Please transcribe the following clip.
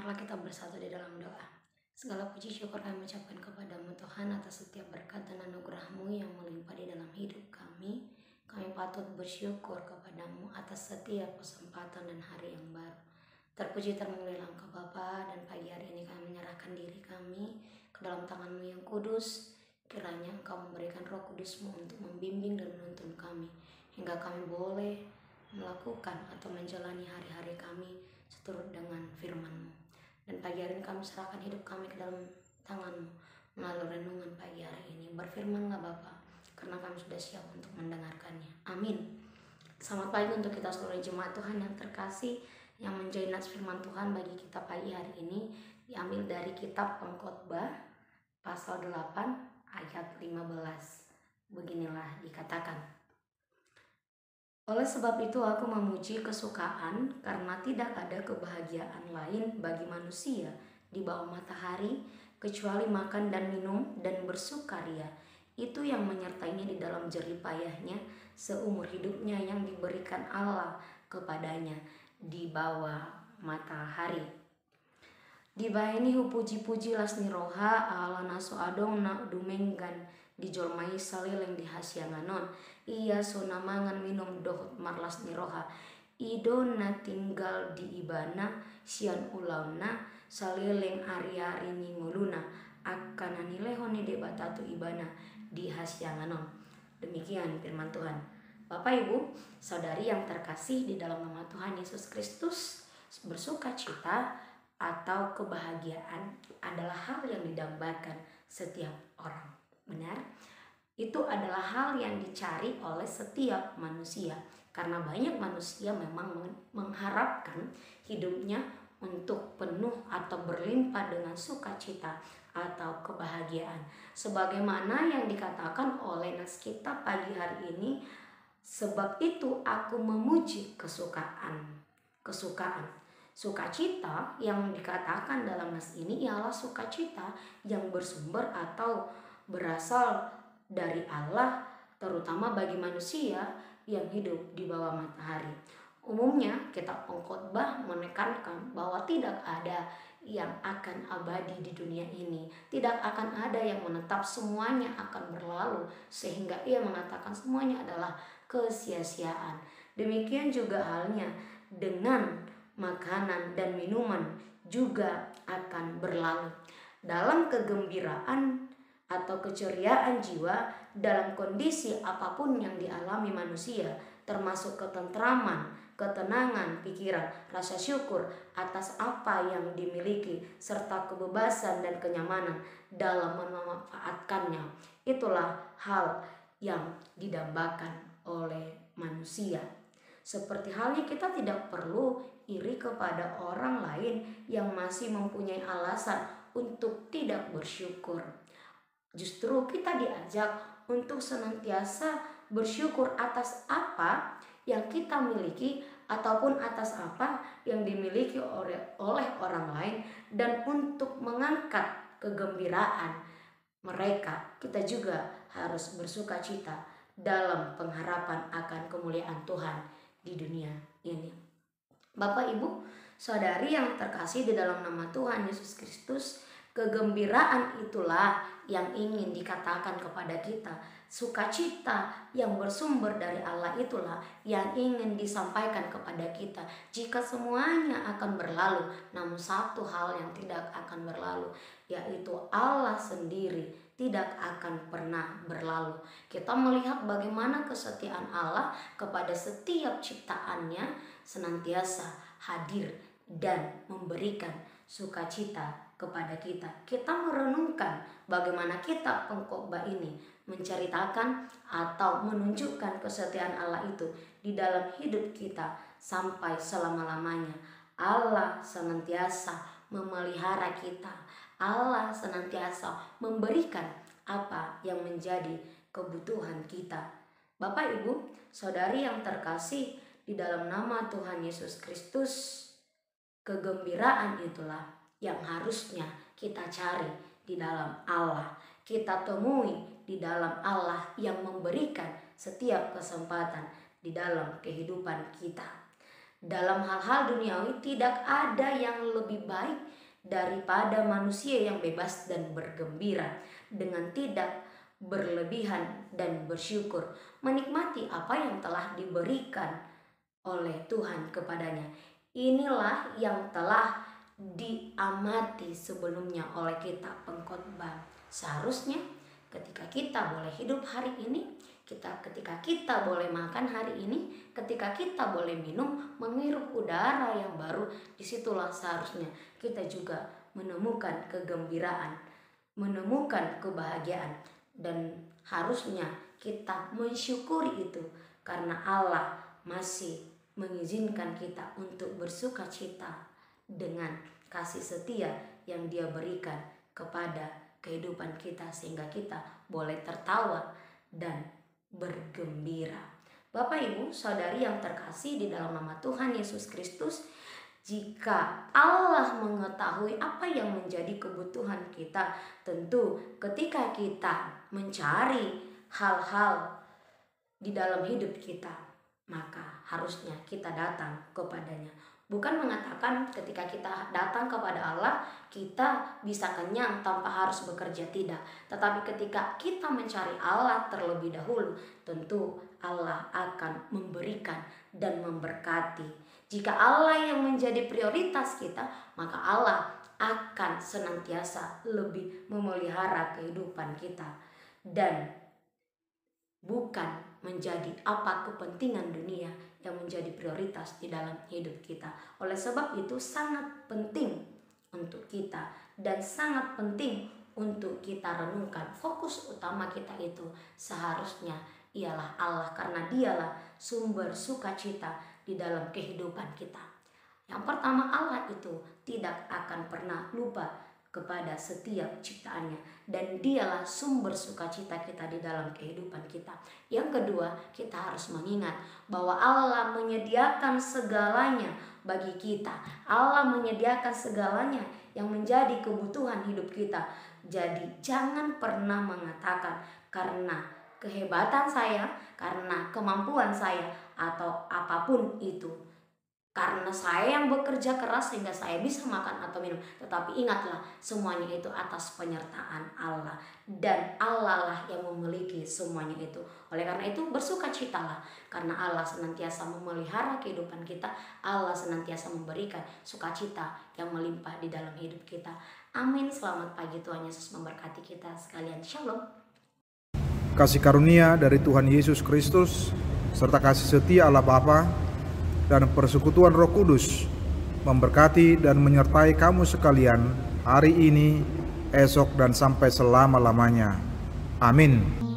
Marilah kita bersatu di dalam doa. Segala puji syukur kami ucapkan kepadamu Tuhan atas setiap berkat dan anugerah-Mu yang melimpah di dalam hidup kami. Kami patut bersyukur kepadamu atas setiap kesempatan dan hari yang baru. Terpuji termulialah Engkau Bapa, dan pagi hari ini kami menyerahkan diri kami ke dalam tangan-Mu yang kudus. Kiranya Engkau memberikan Roh Kudus-Mu untuk membimbing dan menuntun kami, hingga kami boleh melakukan atau menjalani hari-hari kami seturut dengan firman-Mu. Dan pagi hari ini kami serahkan hidup kami ke dalam tangan-Mu melalui renungan pagi hari ini. Berfirmanlah Bapa, karena kami sudah siap untuk mendengarkannya. Amin. Selamat pagi untuk kita seluruh jemaat Tuhan yang terkasih, yang menjadi nas firman Tuhan bagi kita pagi hari ini diambil dari kitab Pengkhotbah pasal 8 ayat 15. Beginilah dikatakan: oleh sebab itu aku memuji kesukaan, karena tidak ada kebahagiaan lain bagi manusia di bawah matahari kecuali makan dan minum dan bersukaria. Itu yang menyertainya di dalam jerih payahnya seumur hidupnya yang diberikan Allah kepadanya di bawah matahari. Dibaini hupuji-puji lasni roha ala naso adong na dumenggan dijolmai salileng di hasyanganon. Ia sonamangan minum dohot marlas ni roha. Idona tinggal di ibana sian ulauna salileng ari-ari ninguluna akan anilehoni debatatu ibana di hasyanganon. Demikian firman Tuhan. Bapak Ibu, saudari yang terkasih di dalam nama Tuhan Yesus Kristus, bersuka cita atau kebahagiaan adalah hal yang didambakan setiap orang. Benar? Itu adalah hal yang dicari oleh setiap manusia, karena banyak manusia memang mengharapkan hidupnya untuk penuh atau berlimpah dengan sukacita atau kebahagiaan. Sebagaimana yang dikatakan oleh nas kita pagi hari ini, sebab itu aku memuji kesukaan. Sukacita yang dikatakan dalam nas ini ialah sukacita yang bersumber atau berasal dari Allah, terutama bagi manusia yang hidup di bawah matahari. Umumnya kitab Pengkhotbah menekankan bahwa tidak ada yang akan abadi di dunia ini, tidak akan ada yang menetap, semuanya akan berlalu, sehingga ia mengatakan semuanya adalah kesia-siaan. Demikian juga halnya dengan makanan dan minuman juga akan berlalu. Dalam kegembiraan atau keceriaan jiwa, dalam kondisi apapun yang dialami manusia, termasuk ketentraman, ketenangan pikiran, rasa syukur atas apa yang dimiliki, serta kebebasan dan kenyamanan dalam memanfaatkannya, itulah hal yang didambakan oleh manusia. Seperti halnya kita tidak perlu iri kepada orang lain yang masih mempunyai alasan untuk tidak bersyukur. Justru kita diajak untuk senantiasa bersyukur atas apa yang kita miliki ataupun atas apa yang dimiliki oleh orang lain, dan untuk mengangkat kegembiraan mereka, kita juga harus bersuka cita dalam pengharapan akan kemuliaan Tuhan di dunia ini. Bapak, Ibu, saudari yang terkasih di dalam nama Tuhan Yesus Kristus, kegembiraan itulah yang ingin dikatakan kepada kita. Sukacita yang bersumber dari Allah itulah yang ingin disampaikan kepada kita. Jika semuanya akan berlalu, namun satu hal yang tidak akan berlalu, yaitu Allah sendiri tidak akan pernah berlalu. Kita melihat bagaimana kesetiaan Allah kepada setiap ciptaannya senantiasa hadir dan memberikan sukacita kepada kita. Kita merenungkan bagaimana kitab Pengkhotbah ini menceritakan atau menunjukkan kesetiaan Allah itu di dalam hidup kita sampai selama-lamanya. Allah senantiasa memelihara kita. Allah senantiasa memberikan apa yang menjadi kebutuhan kita. Bapak, Ibu, saudari yang terkasih di dalam nama Tuhan Yesus Kristus, kegembiraan itulah yang harusnya kita cari di dalam Allah. Kita temui di dalam Allah yang memberikan setiap kesempatan di dalam kehidupan kita. Dalam hal-hal duniawi tidak ada yang lebih baik daripada manusia yang bebas dan bergembira dengan tidak berlebihan dan bersyukur, menikmati apa yang telah diberikan oleh Tuhan kepadanya. Inilah yang telah diamati sebelumnya oleh kita pengkhotbah. Seharusnya ketika kita boleh hidup hari ini, ketika kita boleh makan hari ini, ketika kita boleh minum, menghirup udara yang baru, disitulah seharusnya kita juga menemukan kegembiraan, menemukan kebahagiaan. Dan harusnya kita mensyukuri itu, karena Allah masih mengizinkan kita untuk bersuka cita dengan kasih setia yang Dia berikan kepada kehidupan kita, sehingga kita boleh tertawa dan bergembira. Bapak, Ibu, Saudari yang terkasih di dalam nama Tuhan Yesus Kristus, jika Allah mengetahui apa yang menjadi kebutuhan kita, tentu ketika kita mencari hal-hal di dalam hidup kita, maka harusnya kita datang kepadanya. Bukan mengatakan ketika kita datang kepada Allah kita bisa kenyang tanpa harus bekerja, tidak. Tetapi ketika kita mencari Allah terlebih dahulu, tentu Allah akan memberikan dan memberkati. Jika Allah yang menjadi prioritas kita, maka Allah akan senantiasa lebih memelihara kehidupan kita dan bukan menjadi apa kepentingan dunia yang menjadi prioritas di dalam hidup kita. Oleh sebab itu sangat penting untuk kita dan sangat penting untuk kita renungkan. Fokus utama kita itu seharusnya ialah Allah, karena Dialah sumber sukacita di dalam kehidupan kita. Yang pertama, Allah itu tidak akan pernah lupa kepada setiap ciptaannya, dan Dialah sumber sukacita kita di dalam kehidupan kita. Yang kedua, kita harus mengingat bahwa Allah menyediakan segalanya bagi kita. Allah menyediakan segalanya yang menjadi kebutuhan hidup kita. Jadi jangan pernah mengatakan karena kehebatan saya, karena kemampuan saya, atau apapun itu, karena saya yang bekerja keras sehingga saya bisa makan atau minum. Tetapi ingatlah, semuanya itu atas penyertaan Allah, dan Allah lah yang memiliki semuanya itu. Oleh karena itu bersukacitalah, karena Allah senantiasa memelihara kehidupan kita. Allah senantiasa memberikan sukacita yang melimpah di dalam hidup kita. Amin. Selamat pagi, Tuhan Yesus memberkati kita sekalian. Shalom. Kasih karunia dari Tuhan Yesus Kristus serta kasih setia Allah Bapa dan persekutuan Roh Kudus memberkati dan menyertai kamu sekalian hari ini, esok, dan sampai selama-lamanya. Amin.